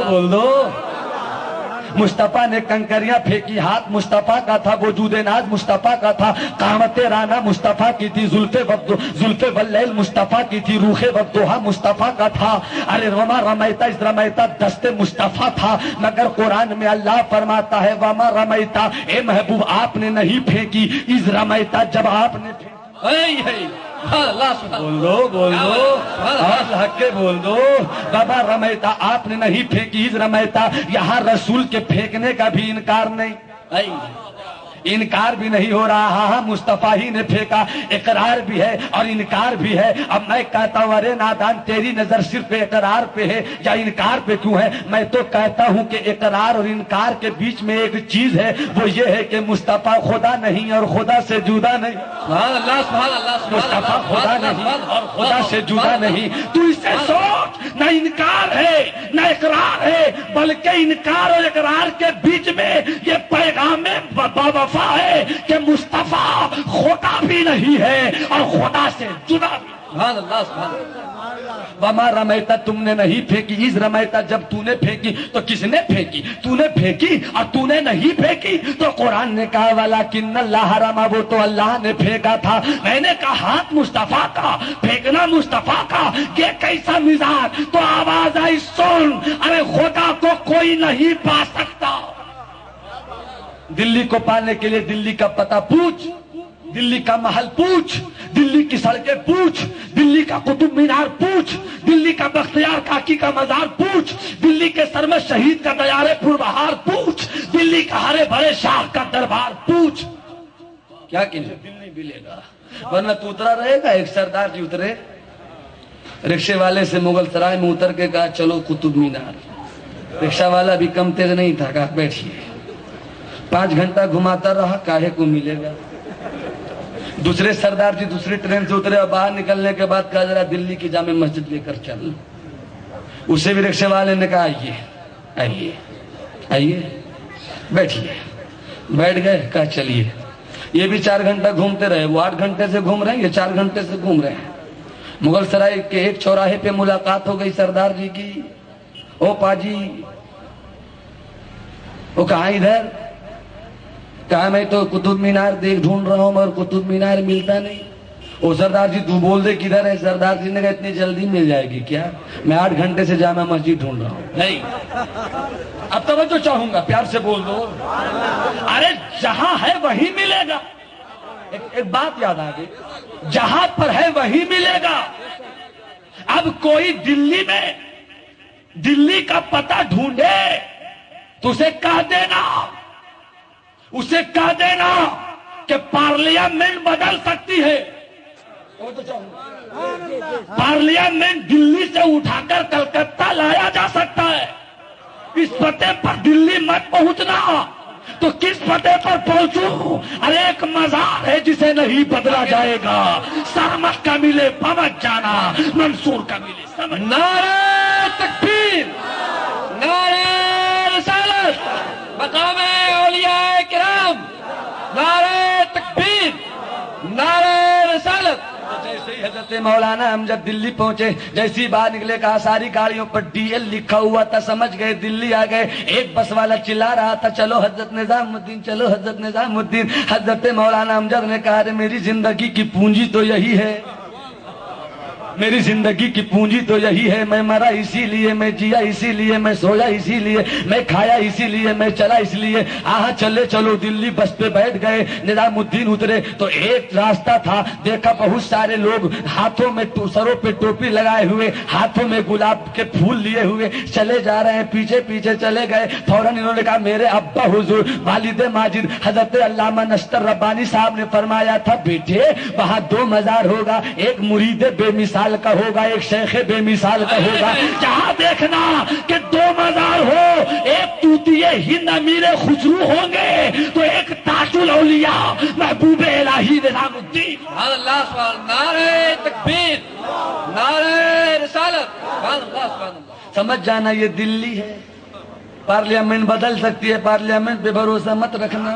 بول دو مصطفیٰ نے کنکریاں پھینکی، ہاتھ مصطفیٰ کا تھا، وجود ناز مصطفیٰ کا تھا، قامت رانا مصطفیٰ کی تھی، زلف واللیل مصطفیٰ کی تھی، روح والضحیٰ مصطفیٰ کا تھا۔ ارے وما رمیتا اذ رمیتا دست مصطفیٰ تھا، مگر قرآن میں اللہ فرماتا ہے وما رمیتا، اے محبوب آپ نے نہیں پھینکی، اذ رمیتا جب آپ نے پھینکی۔ بول دو حق کے بول دو بابا رمیتا آپ نے نہیں پھینکی، اذ رمیتا یہاں رسول کے پھینکنے کا بھی انکار نہیں، انکار بھی نہیں ہو رہا، ہاں مصطفیٰ ہی نے پھینکا، اقرار بھی ہے اور انکار بھی ہے۔ اب میں کہتا ہوں ارے نادان تیری نظر صرف اقرار پہ ہے یا انکار پہ کیوں ہے؟ میں تو کہتا ہوں کہ اقرار اور انکار کے بیچ میں ایک چیز ہے، وہ یہ ہے کہ مصطفیٰ خدا نہیں اور خدا سے جدا نہیں، مصطفیٰ خدا نہیں اور خدا سے جدا نہیں۔ تو اس سے سوچ، نہ انکار ہے نہ اقرار ہے، بلکہ انکار اور اقرار کے بیچ میں یہ پیغام باوفا ہے کہ مصطفیٰ خدا بھی نہیں ہے اور خدا سے جدا بھی۔ وما رمیتا تم نے نہیں پھینکی، اذ رمیتا جب تو نے پھینکی تو کس نے پھینکی؟ تو نے پھینکی اور تو نے نہیں پھینکی تو قرآن نے کہا وَلَكِنَّ اللَّهَ رَمَى، وہ تو اللہ نے پھینکا تھا۔ میں نے کہا ہاتھ مصطفیٰ کا، پھینکنا مصطفیٰ کا، یہ کیسا مزاج؟ تو آواز آئی سن، ارے خدا کو کوئی نہیں پا سکتا۔ دلی کو پانے کے لیے دلی کا پتہ پوچھ، دلی کا محل پوچھ، دلی کی سڑکیں پوچھ، دلی کا قطب مینار پوچھ، دلی کا بختیار کاکی کا مزار پوچھ، دلی کے سر میں شہید کا دیارے پور بہار پوچھ، دلی کا ہرے بھرے شاہ کا دربار پوچھ، کیا کہنے دل نہیں ملے گا۔ ورنہ تو اترا رہے گا، ایک سردار جی اترے رکشے والے سے مغل سرائے میں اتر کے کہا چلو قطب مینار۔ رکشہ والا بھی کم تیز نہیں تھا، کہا بیٹھیے۔ 5 گھنٹہ گھماتا رہا، کاہے کو ملے گا۔ دوسرے سردار جی دوسری ٹرین سے اترے اور باہر نکلنے کے بعد کہا ذرا دلی کی جامع مسجد لے کر چل۔ اسے بھی رکشے والے نے کہا آئیے آئیے آئیے بیٹھیے، بیٹھ گئے، کہا چلیے۔ یہ بھی 4 گھنٹہ گھومتے رہے، وہ 8 گھنٹے سے گھوم رہے ہیں، یہ 4 گھنٹے سے گھوم رہے ہیں۔ مغل سرائے کے ایک چوراہے پہ ملاقات ہو گئی سردار جی کی۔ او پاجی، وہ کہاں ادھر؟ کہا میں تو قطب مینار دیکھ ڈھونڈ رہا ہوں مگر قطب مینار ملتا نہیں۔ او سردار جی تو بول دے کدھر ہے؟ سردار جی نے کہا اتنی جلدی مل جائے گی کیا؟ میں 8 گھنٹے سے جامع مسجد ڈھونڈ رہا ہوں۔ نہیں، اب توجہ چاہوں گا، پیار سے بول دو۔ ارے جہاں ہے وہی ملے گا۔ ایک بات یاد آ گئی، جہاں پر ہے وہی ملے گا۔ اب کوئی دلی میں دلی کا پتہ ڈھونڈے تو اسے کہہ دینا، اسے کہہ دینا کہ پارلیمنٹ بدل سکتی ہے۔ پارلیمنٹ دلی سے اٹھا کر کلکتہ لایا جا سکتا ہے۔ اس پتے پر دلی مت پہنچنا، تو کس پتے پر پہنچوں؟ ارے ایک مزار ہے جسے نہیں بدلا جائے گا۔ سرمت کا ملے پمت جانا، منصور کا ملے سمجھ۔ نعرہ تکبیر، نعرہ رسالت، مقام اولیاء کرام، نعرہ تکبیر، نعرہ رسالت۔ جیسے ہی حضرت مولانا امجد دلی پہنچے، جیسی باہر نکلے کہا ساری گاڑیوں پر ڈی ایل لکھا ہوا تھا، سمجھ گئے دلی آ گئے۔ ایک بس والا چلا رہا تھا چلو حضرت نظام الدین، چلو حضرت نظام الدین۔ حضرت مولانا امجد نے کہا میری زندگی کی پونجی تو یہی ہے، میری زندگی کی پونجی تو یہی ہے، میں مرا اسی لیے، میں جیا اسی لیے، میں سویا اسی لیے، میں کھایا اسی لیے، میں چلا اس لیے۔ آہا چلے چلو دلی بس پہ بیٹھ گئے، نظام الدین اترے تو ایک راستہ تھا، دیکھا بہت سارے لوگ ہاتھوں میں سروں پہ ٹوپی لگائے ہوئے، ہاتھوں میں گلاب کے پھول لیے ہوئے چلے جا رہے ہیں، پیچھے پیچھے چلے گئے۔ فوراً انہوں نے کہا میرے ابا حضور والد ماجد حضرت علامہ نشتر ربانی صاحب نے فرمایا تھا بیٹے وہاں 2 مزار ہوگا، ایک مرید بے مثال کا ہوگا، ایک شیخ بے مثال کا ہوگا۔ جہاں دیکھنا کہ 2 مزار ہو، ایک طوطیے ہند امیر خسرو ہوں گے تو ایک تاج الاولیاء محبوب الہی نظام الدین۔ اللہ سبحان، نعرہ تکبیر، نعرہ رسالت، سبحان اللہ سبحان اللہ۔ سمجھ جانا یہ دلی ہے، پارلیمنٹ بدل سکتی ہے، پارلیمنٹ پہ بھروسہ مت رکھنا۔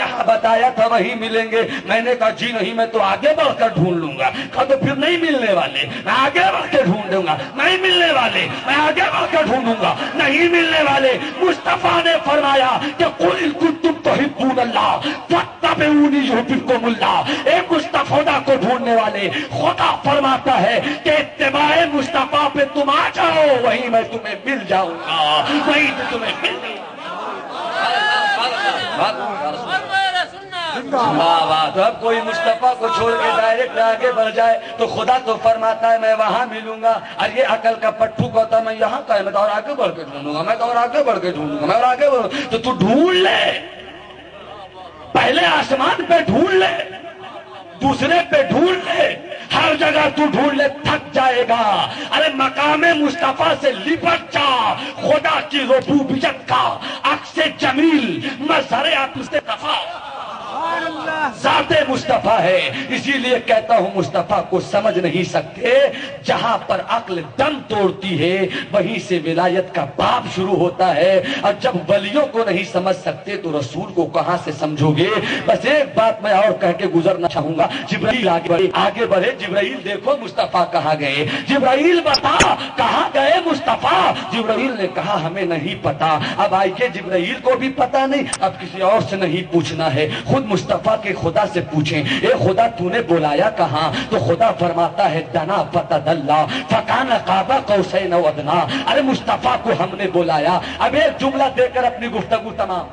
جہاں بتایا تھا وہیں ملیں گے. میں نے کہا جی نہیں, میں تو آگے بڑھ کر ڈھونڈ لوں گا. کہا تو پھر نہیں ملنے والے, میں آگے بڑھ کے ڈھونڈ دوں گا. نہیں ملنے والے, میں آگے بڑھ کے ڈھونڈوں گا. نہیں ملنے والے. مصطفیٰ نے فرمایا کہ قل ان کنتم تحبون اللہ فاتبعونی یحببکم اللہ. اے مصطفیٰ کو ڈھونڈنے والے, خدا فرماتا ہے کہ اتباع مصطفیٰ پہ تم آ جاؤ, وہیں میں تمہیں مل جاؤں گا, وہیں سے تمہیں مل جاؤں گا. تو اب کوئی مصطفیٰ کو چھوڑ کے ڈائریکٹ آگے بڑھ جائے تو خدا تو فرماتا ہے میں وہاں ملوں گا. اور یہ عقل کا پٹھو کہتا ہے میں یہاں کا ہے, میں تو اور آگے بڑھ کے ڈھونڈوں گا, میں تو اور آگے بڑھ کے ڈھونڈوں گا, میں اور آگے بڑھ. تو تو ڈھونڈ لے, پہلے آسمان پہ ڈھونڈ لے, دوسرے پہ ڈھونڈ لے, ہر جگہ تو ڈھونڈ لے, تھک جائے گا. ارے مقام مصطفیٰ سے لپٹ جا. خدا کی ربوبیت کا عکس جمیل مظہر عطف سے دفع ذات مصطفیٰ ہے. اسی لیے کہتا ہوں مصطفیٰ کو سمجھ نہیں سکتے. جہاں پر عقل دم توڑتی ہے وہیں سے ولایت کا باب شروع ہوتا ہے. اور جب ولیوں کو نہیں سمجھ سکتے تو رسول کو کہاں سے سمجھو گے. بس ایک بات میں اور کہہ کے گزرنا چاہوں گا. جبرائیل آگے بڑھے. جبرائیل دیکھو مصطفیٰ کہاں گئے. جبرائیل بتا کہاں گئے مصطفیٰ. جبرائیل نے کہا ہمیں نہیں پتا. اب آئیے جبرائیل کو بھی پتا نہیں, اب کسی اور سے نہیں پوچھنا ہے, خود مصطفیٰ کے خدا سے پوچھیں. اے خدا تو نے بلایا کہاں؟ تو خدا فرماتا ہے دنا فتدلا فکان قاب قوسین او ادنا. ارے مصطفیٰ کو ہم نے بلایا. اب ایک جملہ دے کر اپنی گفتگو تمام.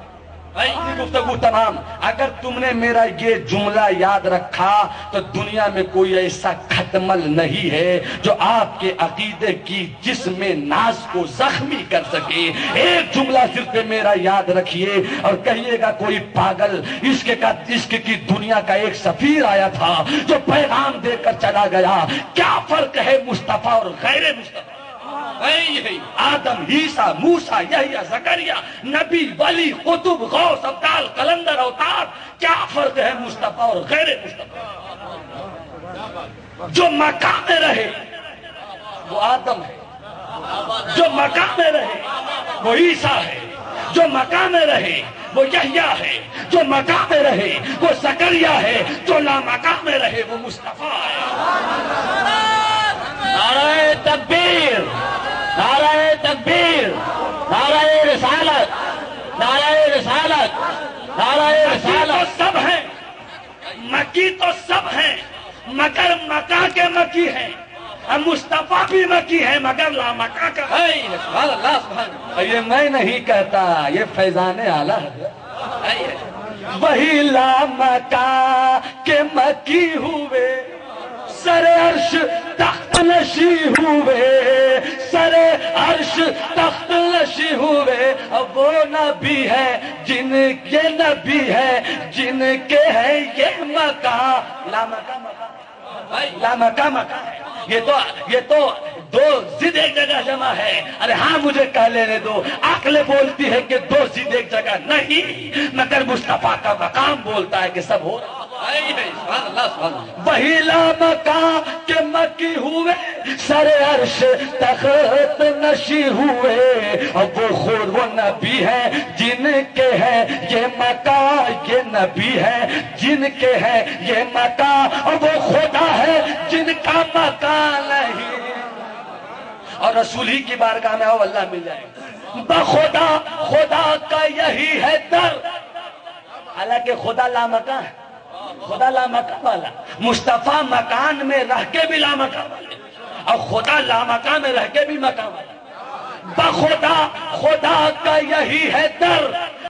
اگر تم نے میرا یہ جملہ یاد رکھا تو دنیا میں کوئی ایسا ختمل نہیں ہے جو آپ کے عقیدے کی جسم ناز کو زخمی کر سکے. ایک جملہ صرف میرا یاد رکھیے اور کہیے گا کوئی پاگل عشق کی دنیا کا ایک سفیر آیا تھا جو پیغام دے کر چلا گیا. کیا فرق ہے مصطفیٰ اور غیر مصطفیٰ؟ آدم, عیسیٰ, موسیٰ, یحییٰ, زکریا, نبی, ولی, قطب, غوث, ابدال, قلندر, اوتار. کیا فرق ہے مصطفیٰ اور غیر مصطفیٰ؟ جو مکہ میں رہے وہ آدم ہے, جو مکہ میں رہے وہ عیسیٰ ہے, جو مکہ میں رہے وہ یحییٰ ہے, جو مکہ میں رہے وہ زکریا ہے, جو لامکہ میں رہے وہ مصطفیٰ ہے. نعرہ تکبیر, نعرہ تکبیر, نعرہ رسالت, نعرہ رسالت, نعرہ رسالت. سب ہیں مکی, تو سب ہیں مگر مکہ کے مکی ہیں. مصطفیٰ بھی مکی ہے مگر لامکہ کا ہے. سبحان اللہ, سبحان اللہ. یہ میں نہیں کہتا, یہ فیضان اعلیٰ ہے. وہی لامکہ کے مکی ہوئے, سر عرش تخت نشی ہوئے, سر عرش تخت نشی ہوئے. اب وہ نبی ہے جن کے نبی ہے جن کے ہے یہ مکہ. لامکہ لامکہ مکہ ہے. یہ تو دو ضد ایک جگہ جمع ہے. ارے ہاں مجھے کہہ لینے دو. عقل بولتی ہے کہ دو ضد ایک جگہ نہیں, مگر مصطفیٰ کا مقام بولتا ہے کہ سب ہو رہا. وہی لامکہ کے مکی ہوئے, سر عرش تخت نشی ہوئے. اب وہ خود وہ نبی ہے جن کے ہے یہ مکہ, یہ نبی ہے جن کے ہے یہ مکہ, اور وہ خدا ہے جن کا مکہ نہیں. اور رسول ہی کی بارگاہ میں آؤ, اللہ مل جائے. بخدا خدا کا یہی ہے در. حالانکہ خدا لامکہ ہے, خدا لامکہ والا. مصطفیٰ مکان میں رہ کے بھی لامکہ والے, اور خدا لامکہ میں رہ کے بھی مکان والا. بخدا خدا کا یہی ہے در.